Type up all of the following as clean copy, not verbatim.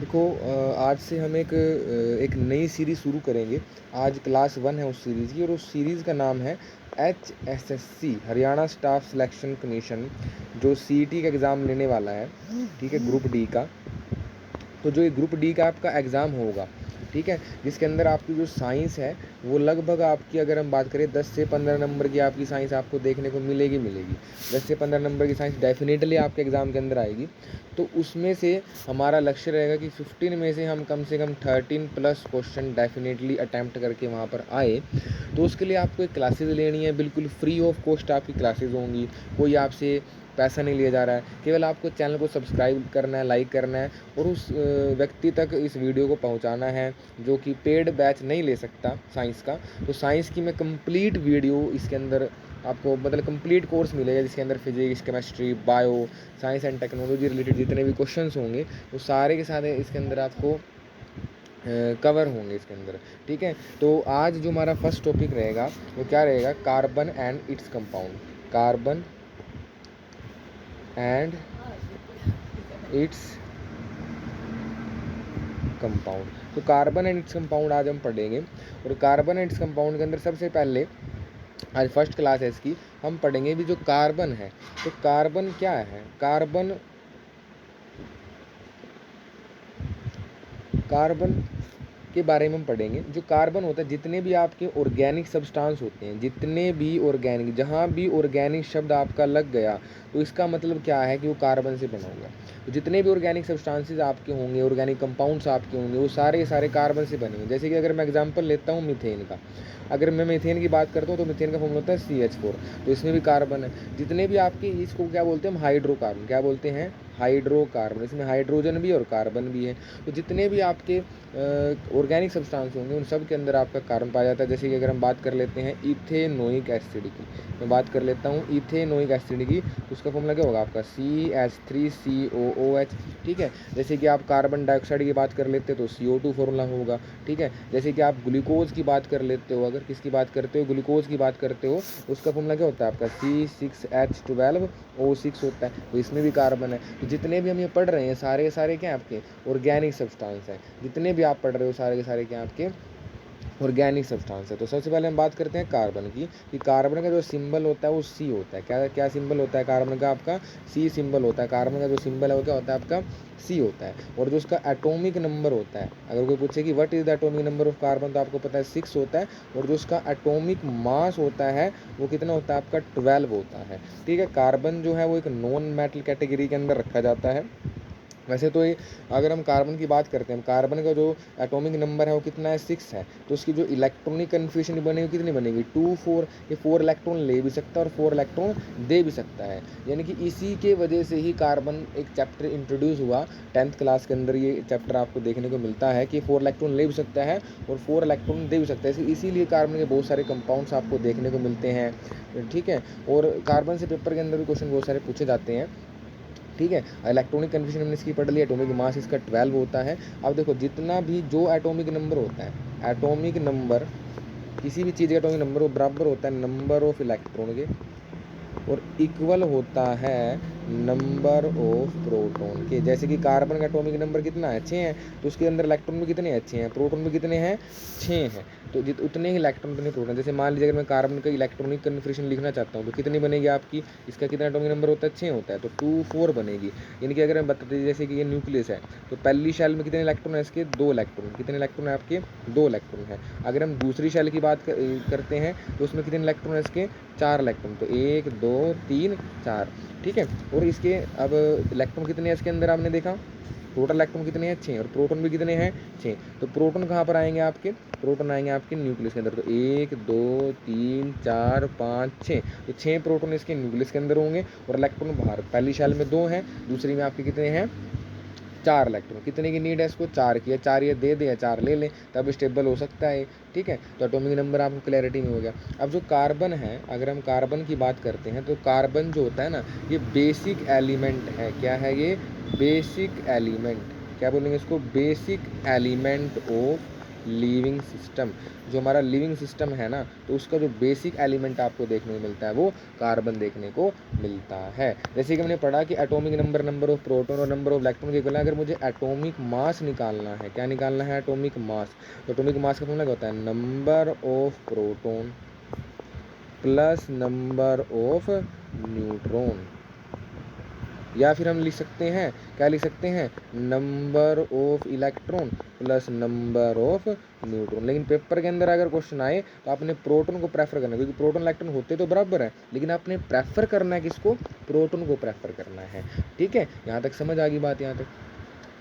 देखो आज से हम एक नई सीरीज़ शुरू करेंगे। आज क्लास 1 है उस सीरीज़ की, और उस सीरीज़ का नाम है HSSC Haryana staff selection commission, जो CET का एग्ज़ाम लेने वाला है। ठीक है, ग्रुप डी का। तो जो ये ग्रुप डी का आपका एग्ज़ाम होगा, ठीक है, जिसके अंदर आपकी जो साइंस है वो लगभग आपकी, अगर हम बात करें 10 से 15 नंबर की आपकी साइंस आपको देखने को मिलेगी। 10 से 15 नंबर की साइंस डेफिनेटली आपके एग्ज़ाम के अंदर आएगी। तो उसमें से हमारा लक्ष्य रहेगा कि 15 में से हम कम 13 प्लस क्वेश्चन डेफिनेटली अटैम्प्ट करके वहाँ पर आए। तो उसके लिए आपको एक क्लासेस लेनी है, बिल्कुल फ्री ऑफ कॉस्ट आपकी क्लासेस होंगी। कोई आपसे पैसा नहीं लिया जा रहा है, केवल आपको चैनल को सब्सक्राइब करना है, लाइक करना है, और उस व्यक्ति तक इस वीडियो को पहुंचाना है जो कि पेड बैच नहीं ले सकता साइंस का। तो साइंस की मैं कंप्लीट वीडियो इसके अंदर आपको, मतलब कंप्लीट कोर्स मिलेगा, जिसके अंदर physics, chemistry, bio, science and technology related जितने भी क्वेश्चंस होंगे वो सारे के सारे इसके अंदर आपको कवर होंगे इसके अंदर। ठीक है, तो आज जो हमारा फर्स्ट टॉपिक रहेगा वो क्या रहेगा? Carbon and its compound. Carbon and its compound. तो कार्बन एंड इट्स कंपाउंड आज हम पढ़ेंगे। और कार्बन एंड इट्स कंपाउंड के अंदर सबसे पहले, आज फर्स्ट क्लास है इसकी, हम पढ़ेंगे भी जो कार्बन है। तो कार्बन क्या है? कार्बन के बारे में हम पढ़ेंगे। जो कार्बन होता है, जितने भी आपके ऑर्गेनिक सब्सटेंस होते हैं, जितने भी ऑर्गेनिक, जहाँ भी ऑर्गेनिक शब्द आपका लग गया तो इसका मतलब क्या है कि वो कार्बन से बना होगा। तो जितने भी ऑर्गेनिक सब्सटेंसेस आपके होंगे, ऑर्गेनिक कंपाउंड्स आपके होंगे, वो सारे सारे कार्बन से बने होंगे। जैसे कि अगर मैं एग्जांपल लेता हूँ मीथेन का, अगर मैं मीथेन की बात करता हूँ तो मीथेन का फॉर्मूला होता है CH4। तो इसमें भी कार्बन है। जितने भी आपके, इसको क्या बोलते हैं हम? हाइड्रोकार्बन। क्या बोलते हैं? हाइड्रोकार्बन। इसमें हाइड्रोजन भी और कार्बन भी है। तो जितने भी आपके ऑर्गेनिक सब्सटेंस होंगे उन सब के अंदर आपका कार्बन पाया जाता है। जैसे कि अगर हम बात कर लेते हैं इथेनोइक एसिड की, मैं बात कर लेता हूँ इथेनोइक एसिड की, तो उसका फॉर्मूला क्या होगा आपका? CH3COOH। ठीक है, जैसे कि आप कार्बन डाइऑक्साइड की बात कर लेते हो तो CO2 फॉर्मूला होगा। ठीक है, जैसे कि आप ग्लूकोज की बात कर लेते हो, अगर किसकी बात करते हो? ग्लूकोज की बात करते हो, उसका फॉर्मूला क्या होता है आपका? C6H12O6 होता है। तो इसमें भी कार्बन है। तो जितने भी हम ये पढ़ रहे हैं सारे सारे क्या आपके ऑर्गेनिक सब्सटेंस हैं। जितने भी आप पढ़ रहे हो सारे के सारे क्या आपके ऑर्गेनिक सब्सटेंस है। तो सबसे पहले हम बात करते हैं कार्बन की, कि कार्बन का जो सिंबल होता है वो C होता है। क्या क्या सिंबल होता है कार्बन का? आपका C सिंबल होता है। कार्बन का जो सिंबल है वो क्या होता है आपका? C होता है। और जो उसका एटॉमिक नंबर होता है, अगर कोई पूछे कि what is the atomic number of carbon, तो आपको पता है 6 होता है। और जो उसका एटॉमिक मास होता है वो कितना होता है आपका? 12 होता है। ठीक है, कार्बन जो है वो एक नॉन मेटल कैटेगरी के अंदर रखा जाता है। वैसे तो ये, अगर हम कार्बन की बात करते हैं, कार्बन का जो एटॉमिक नंबर है वो कितना है? 6 है। तो उसकी जो इलेक्ट्रॉनिक कन्फ्यूजन बनेगी कितनी बनेगी? 2 4। ये 4 इलेक्ट्रॉन ले भी सकता है और 4 इलेक्ट्रॉन दे भी सकता है। यानी कि इसी के वजह से ही कार्बन एक चैप्टर इंट्रोड्यूस हुआ 10th क्लास के अंदर। ये चैप्टर आपको देखने को मिलता है कि 4 इलेक्ट्रॉन ले भी सकता है और 4 इलेक्ट्रॉन दे भी सकता है। इसीलिए कार्बन के बहुत सारे कंपाउंड्स आपको देखने को मिलते हैं। ठीक है, और कार्बन से पेपर के अंदर भी क्वेश्चन बहुत सारे पूछे जाते हैं। ठीक है, इलेक्ट्रॉनिक कन्फ्यूजन हमने इसकी पढ़ ली। एटॉमिक मास इसका 12 होता है। अब देखो, जितना भी जो एटॉमिक नंबर होता है, एटॉमिक नंबर किसी भी चीज़ का एटॉमिक नंबर वो बराबर होता है नंबर ऑफ इलेक्ट्रॉन के, और इक्वल होता है नंबर ऑफ प्रोटॉन के। जैसे कि कार्बन का एटॉमिक नंबर कितना है? 6 है। तो उसके अंदर इलेक्ट्रॉन भी कितने अच्छे हैं? प्रोटॉन भी कितने हैं? 6 हैं। तो उतने ही इलेक्ट्रॉन उतने प्रोटॉन। जैसे मान लीजिए अगर मैं कार्बन का इलेक्ट्रॉनिक कन्फिग्रेशन लिखना चाहता हूँ तो कितनी बनेगी आपकी? इसका कितना एटॉमिक नंबर होता है? 6 होता है। तो 2 4 बनेगी। यानी कि अगर मैं बताते जैसे कि ये न्यूक्लियस है, तो पहली शेल में कितने इलेक्ट्रॉन है इसके? 2 इलेक्ट्रॉन। कितने इलेक्ट्रॉन है आपके? 2 इलेक्ट्रॉन है। अगर हम दूसरी शेल की बात करते हैं तो उसमें कितने इलेक्ट्रॉन है इसके? 4 इलेक्ट्रॉन। तो 1 2 3 4। ठीक है, और इसके अब इलेक्ट्रॉन कितने हैं इसके अंदर आपने देखा? टोटल इलेक्ट्रॉन कितने हैं? 6। और प्रोटॉन भी कितने हैं? 6। तो प्रोटॉन कहाँ पर आएंगे आपके? प्रोटॉन आएंगे आपके न्यूक्लियस के अंदर। तो 1 2 3 4 5 6। तो 6 प्रोटॉन इसके न्यूक्लियस के अंदर होंगे और इलेक्ट्रॉन बाहर। पहली शेल में 2 हैं, दूसरी में आपके कितने हैं? 4 इलेक्ट्रॉन। कितने की नीड है इसको? 4 की है। 4 ये दे दे या 4 ले लें, तब स्टेबल हो सकता है। ठीक है, तो एटॉमिक नंबर आपको क्लैरिटी में हो गया। अब जो कार्बन है, अगर हम कार्बन की बात करते हैं तो कार्बन जो होता है ना, ये बेसिक एलिमेंट है। क्या है ये? Basic element. क्या बोलेंगे इसको? Basic element of living system. जो हमारा लिविंग सिस्टम है ना, तो उसका जो बेसिक एलिमेंट आपको देखने को मिलता है वो कार्बन देखने को मिलता है। जैसे कि हमने पढ़ा कि एटॉमिक नंबर ऑफ प्रोटॉन और नंबर ऑफ इलेक्ट्रॉन के इक्वल है। अगर मुझे एटॉमिक मास निकालना है, क्या निकालना है? Atomic mass. तो एटॉमिक मास का फॉर्मूला क्या होता है? Number of proton plus number of neutron. या फिर हम लिख सकते हैं, क्या लिख सकते हैं? Number of electron plus number of neutron. लेकिन पेपर के अंदर अगर क्वेश्चन आए तो आपने प्रोटॉन को प्रेफर करना है, क्योंकि प्रोटॉन इलेक्ट्रॉन होते तो बराबर है, लेकिन आपने प्रेफर करना है किसको? प्रोटॉन को प्रेफर करना है। ठीक है, यहाँ तक समझ आ गई बात यहाँ तक।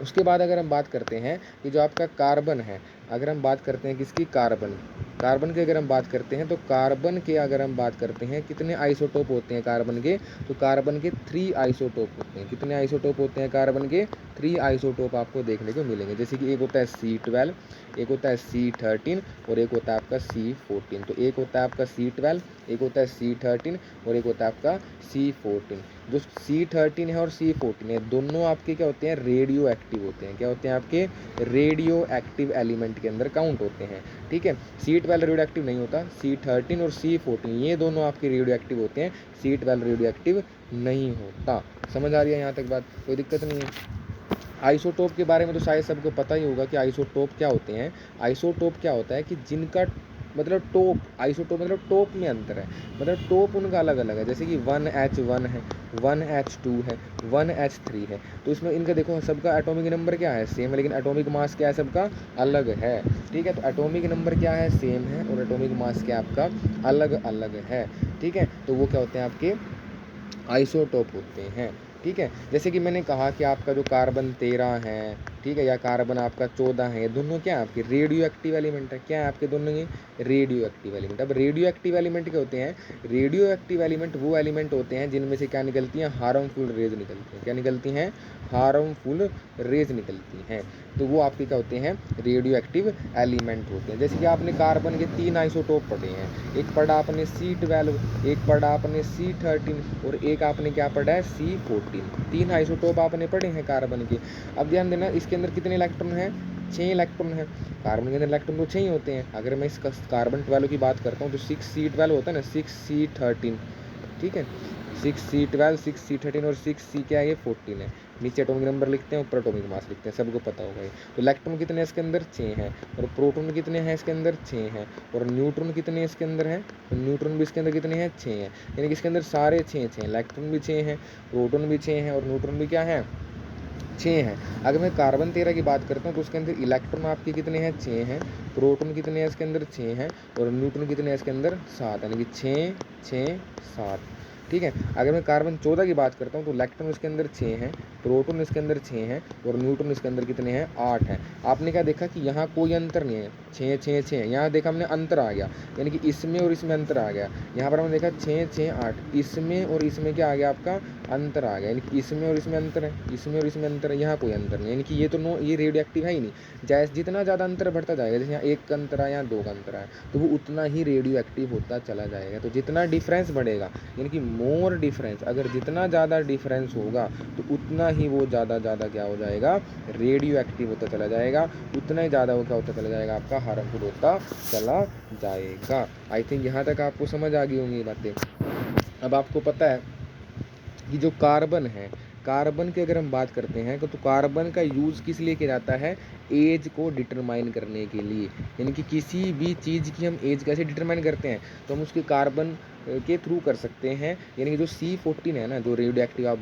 उसके बाद अगर हम बात करते हैं कि जो आपका कार्बन है, अगर हम बात करते हैं किसकी? कार्बन की अगर हम बात करते हैं तो कार्बन के अगर हम बात करते हैं कितने आइसोटोप होते हैं कार्बन के? तो कार्बन के 3 आइसोटोप होते हैं। कितने आइसोटोप होते हैं कार्बन के? 3 आइसोटोप आपको देखने को मिलेंगे। जैसे कि एक होता है C12, एक होता है C13 और एक होता है आपका C14। तो एक होता है आपका C12, एक होता है C13 और एक होता है आपका C14। जो C13 है और C14 है, दोनों आपके क्या होते हैं? रेडियो एक्टिव होते हैं। क्या होते हैं? आपके रेडियो एक्टिव एलिमेंट के अंदर काउंट होते हैं। ठीक है, C12 रेडियो एक्टिव नहीं होता, C13 और C14 ये दोनों आपके रेडियो एक्टिव होते हैं, C12 रेडियो एक्टिव नहीं होता। समझ आ रही है यहाँ तक बात? कोई दिक्कत नहीं है। आइसोटोप के बारे में तो शायद सबको पता ही होगा कि आइसोटोप क्या होते हैं। आइसोटोप क्या होता है कि जिनका मतलब टॉप, आइसोटोप मतलब टॉप में अंतर है, मतलब टॉप उनका अलग अलग है। जैसे कि 1H1 है, 1H2 है, 1H3 है। तो इसमें इनका देखो सबका एटॉमिक नंबर क्या है? सेम है, लेकिन एटॉमिक मास क्या है? सबका अलग है। ठीक है, तो एटॉमिक नंबर क्या है? सेम है, और एटॉमिक मास क्या आपका? अलग अलग है। ठीक है, तो वो क्या होते हैं? आपके आइसोटोप होते हैं। ठीक है, जैसे कि मैंने कहा कि आपका जो कार्बन 13 है, ठीक है, या कार्बन आपका 14 है, ये दोनों क्या है? आपके रेडियो एक्टिव एलिमेंट है। क्या है आपके दोनों ये? Radio active element. अब रेडियो एक्टिव एलिमेंट क्या होते हैं? रेडियो एक्टिव एलिमेंट वो एलिमेंट होते हैं जिनमें से क्या निकलती हैं? हार्मफुल रेज निकलती हैं। क्या निकलती हैं? हार्मफुल रेज निकलती हैं। तो वो आपके क्या होते हैं? रेडियो एक्टिव एलिमेंट होते हैं। जैसे कि आपने कार्बन के 3 आइसोटोप पढ़े हैं, एक पढ़ा आपने C12, एक पढ़ा आपने C13 और एक आपने क्या पढ़ा है? C14। 3 आइसोटोप आपने पढ़े हैं कार्बन के। अब ध्यान देना, इसके अंदर कितने इलेक्ट्रॉन हैं? 6 इलेक्ट्रॉन है। कार्बन के अंदर इलेक्ट्रॉन तो 6 ही होते हैं। अगर मैं इसका कार्बन 12 की बात करता हूँ तो 6C12 होता है ना, 6C13। ठीक है, 6C12, 6C13 और 6C क्या है? ये 14 है। नीचे एटॉमिक नंबर लिखते हैं, ऊपर एटॉमिक मास लिखते हैं, सबको पता होगा ये। तो इलेक्ट्रॉन कितने हैं इसके अंदर? 6 हैं। और प्रोटॉन कितने हैं इसके अंदर? 6 हैं। और न्यूट्रॉन कितने इसके अंदर हैं? तो न्यूट्रॉन भी इसके अंदर कितने हैं? 6 हैं। यानी कि इसके अंदर सारे 6 इलेक्ट्रॉन भी 6 हैं, प्रोटॉन भी 6 हैं और न्यूट्रॉन भी क्या है? 6 हैं। अगर मैं कार्बन 13 की बात करता हूँ तो उसके अंदर इलेक्ट्रॉन आपके कितने हैं? 6 हैं। प्रोटॉन कितने हैं इसके अंदर? 6 हैं। और न्यूट्रॉन कितने हैं इसके अंदर? 7, यानी कि 6 6 7। ठीक है, अगर मैं कार्बन 14 की बात करता हूँ तो इलेक्ट्रॉन इसके अंदर 6 हैं, प्रोटॉन इसके अंदर 6 हैं और न्यूट्रॉन इसके अंदर कितने हैं? 8 हैं। आपने क्या देखा कि यहाँ कोई अंतर नहीं है, 6 6 6। यहाँ देखा हमने अंतर आ गया, यानी कि इसमें और इसमें अंतर आ गया। यहाँ पर हमने देखा 6 6 8, इसमें और इसमें क्या आ गया? आपका अंतर आ गया, यानी कि इसमें और इसमें अंतर है, इसमें और इसमें अंतर है, यहाँ कोई अंतर नहीं, यानी कि ये तो ये रेडियो एक्टिव है ही नहीं। जैसे जितना ज़्यादा अंतर बढ़ता जाएगा, जैसे यहाँ 1 का अंतर है, यहाँ 2 का अंतर है, तो वो उतना ही रेडियो एक्टिव होता चला जाएगा। तो जितना डिफरेंस बढ़ेगा, यानी कि मोर डिफरेंस, अगर जितना ज़्यादा डिफरेंस होगा तो उतना ही वो ज़्यादा क्या हो जाएगा? रेडियो एक्टिव होता चला जाएगा। उतना ही ज़्यादा वो क्या होता चला जाएगा? आपका हार्मफुल होता चला जाएगा। आई थिंक यहाँ तक आपको समझ आ गई होंगी ये बातें। अब आपको पता है कि जो कार्बन है, कार्बन की अगर हम बात करते हैं तो कार्बन का यूज़ किस लिए किया जाता है? एज को डिटरमाइन करने के लिए। यानी कि किसी भी चीज़ की हम एज कैसे डिटरमाइन करते हैं? तो हम उसके कार्बन के थ्रू कर सकते हैं। यानी कि जो C14 है ना, जो रेडियो एक्टिव आप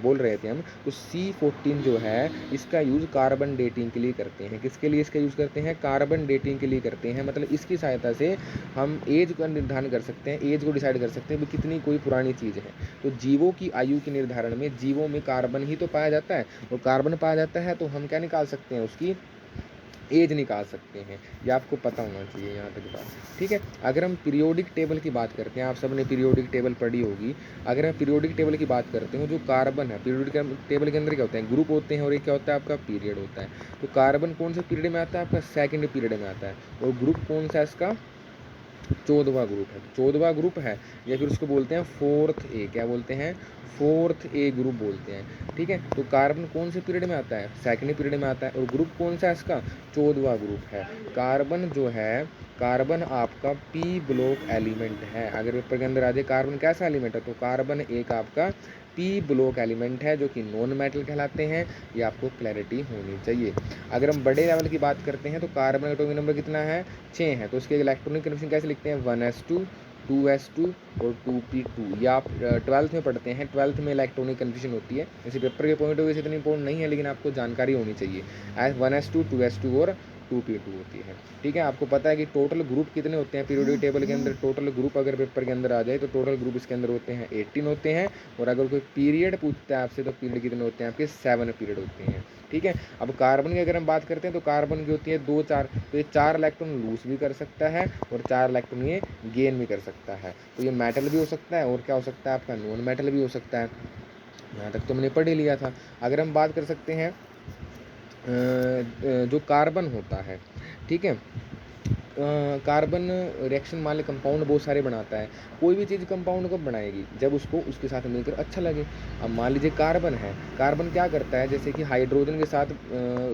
बोल रहे थे हम, तो C14 जो है इसका यूज़ कार्बन डेटिंग के लिए करते हैं। किसके लिए इसका यूज़ करते हैं? कार्बन डेटिंग के लिए करते हैं। मतलब इसकी सहायता से हम एज का निर्धारण कर सकते हैं, एज को डिसाइड कर सकते हैं कि कितनी कोई पुरानी चीज़ है। तो जीवों की आयु के निर्धारण में जीवों में कार्बन ही तो पाया जाता है, और कार्बन पाया जाता है तो हम क्या निकाल सकते हैं? उसकी एज निकाल सकते हैं। ये आपको पता होना चाहिए यहाँ तक बात। ठीक है, अगर हम पीरियोडिक टेबल की बात करते हैं, आप सब ने पीरियोडिक टेबल पढ़ी होगी। अगर हम पीरियोडिक टेबल की बात करते हैं, जो कार्बन है पीरियोडिक टेबल के अंदर क्या होते हैं? ग्रुप होते हैं, और एक क्या होता है? आपका पीरियड होता है। तो कार्बन कौन से पीरियड में आता है? आपका सेकेंड पीरियड में आता है। और ग्रुप कौन सा है इसका? 14वां ग्रुप है। 14वां ग्रुप है या फिर उसको बोलते हैं फोर्थ ए, क्या बोलते हैं, फोर्थ ए ग्रुप बोलते हैं। ठीक है, तो कार्बन कौन से पीरियड में आता है, सेकेंड पीरियड में आता है। और ग्रुप कौन सा है इसका, 14वां ग्रुप है। कार्बन जो है, कार्बन आपका पी ब्लॉक एलिमेंट है। अगर पेपर के अंदर आ जाए कार्बन कैसा एलिमेंट है, तो कार्बन एक आपका पी ब्लॉक एलिमेंट है जो कि नॉन मेटल कहलाते हैं। ये आपको क्लैरिटी होनी चाहिए। अगर हम बड़े लेवल की बात करते हैं तो कार्बन एटॉमिक नंबर कितना है, 6 है। तो उसके इलेक्ट्रॉनिक कन्फिग्रेशन कैसे लिखते हैं, 1s2 2s2 और 2p2। या आप 12th में पढ़ते हैं, 12th में इलेक्ट्रॉनिक कन्फ्यूजन होती है। इसी पेपर के पॉइंट ऑफ व्यू से इतनी इंपॉर्टेंट नहीं है, लेकिन आपको जानकारी होनी चाहिए। 1s2 2s2 और 2p2 होती है। ठीक है, आपको पता है कि टोटल ग्रुप कितने होते हैं पीरियोडिक टेबल के अंदर, टोटल ग्रुप अगर पेपर के अंदर आ जाए तो टोटल ग्रुप इसके अंदर होते हैं 18 होते हैं। और अगर कोई पीरियड पूछता है आपसे तो पीरियड कितने होते हैं आपके, 7 पीरियड होते हैं। ठीक है, अब कार्बन की अगर हम बात करते हैं तो कार्बन की होती है 2 4, तो ये 4 इलेक्ट्रॉन लूज भी कर सकता है और 4 इलेक्ट्रॉन ये गेन भी कर सकता है। तो ये मेटल भी हो सकता है और क्या हो सकता है आपका, नॉन मेटल भी हो सकता है। यहाँ तक तो हमने पढ़ ही लिया था। अगर हम बात कर सकते हैं जो कार्बन होता है, ठीक है, कार्बन रिएक्शन मान लें कंपाउंड बहुत सारे बनाता है। कोई भी चीज़ कंपाउंड कब बनाएगी, जब उसको उसके साथ मिलकर अच्छा लगे। अब मान लीजिए कार्बन है, कार्बन क्या करता है, जैसे कि हाइड्रोजन के साथ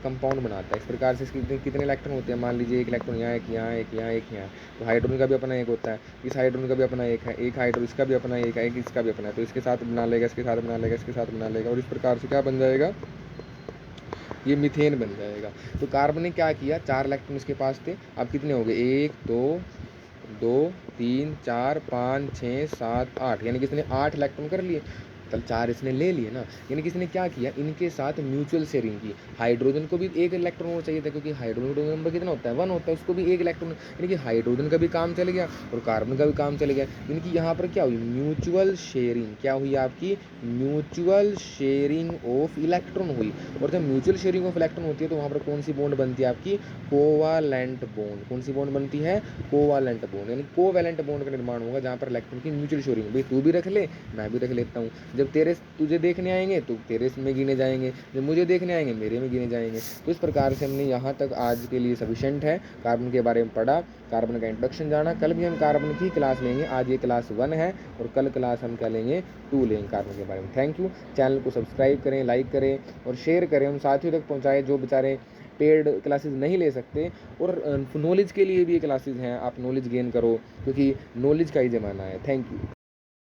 कंपाउंड बनाता है। इस प्रकार से इसके कितने इलेक्ट्रॉन होते हैं, मान लीजिए एक इलेक्ट्रॉन यहाँ, एक यहाँ, एक यहाँ, एक यहाँ। तो हाइड्रोजन का भी अपना एक होता है, इस हाइड्रोजन का भी अपना एक है, एक हाइड्रोजन इसका भी अपना एक है, एक इसका भी अपना है। तो इसके साथ बना लेगा, इसके साथ बना लेगा, इसके साथ बना लेगा, और इस प्रकार से क्या बन जाएगा, ये मीथेन बन जाएगा। तो कार्बन ने क्या किया, 4 इलेक्ट्रॉन इसके पास थे। अब कितने हो गए, 1 2 2 3 4 5 6 7 8, यानी कि इसने 8 इलेक्ट्रॉन कर लिए। तब 4 इसने ले लिए ना, यानी कि इसने क्या किया, इनके साथ म्यूचुअल शेयरिंग की। हाइड्रोजन को भी एक इलेक्ट्रॉन और चाहिए था, क्योंकि हाइड्रोजन का नंबर कितना होता है, 1 होता है, उसको भी एक इलेक्ट्रॉन, यानी कि हाइड्रोजन का भी काम चल गया और कार्बन का भी काम चल गया। यानी कि यहाँ पर क्या हुई, म्यूचुअल शेयरिंग, क्या हुई आपकी, म्यूचुअल शेयरिंग ऑफ इलेक्ट्रॉन हुई। और जब म्यूचुअल शेयरिंग ऑफ इलेक्ट्रॉन होती है तो वहाँ पर कौन सी बॉन्ड बनती है आपकी, कोवालेंट बॉन्ड। कौन सी बॉन्ड बनती है, कोवालेंट बॉन्ड, यानी कोवैलेंट बॉन्ड का निर्माण होगा जहाँ पर इलेक्ट्रॉन की म्यूचुअल शेयरिंग। भाई तू भी रख ले, मैं भी रख लेता हूँ। जब तुझे देखने आएंगे तो तेरे में गिने जाएंगे, जब मुझे देखने आएंगे मेरे में गिने जाएंगे। तो इस प्रकार से हमने यहाँ तक आज के लिए सफिशिएंट है, कार्बन के बारे में पढ़ा, कार्बन का इंट्रोडक्शन जाना। कल भी हम कार्बन की क्लास लेंगे, आज ये क्लास 1 है और कल क्लास हम क्या लेंगे, 2 लेंगे कार्बन के बारे में। Thank you. चैनल को सब्सक्राइब करें, लाइक करें और शेयर करें, उन साथियों तक पहुँचाएं जो बेचारे पेड क्लासेस नहीं ले सकते। और नॉलेज के लिए भी ये क्लासेस हैं, आप नॉलेज गेन करो, क्योंकि नॉलेज का ही ज़माना है। Thank you.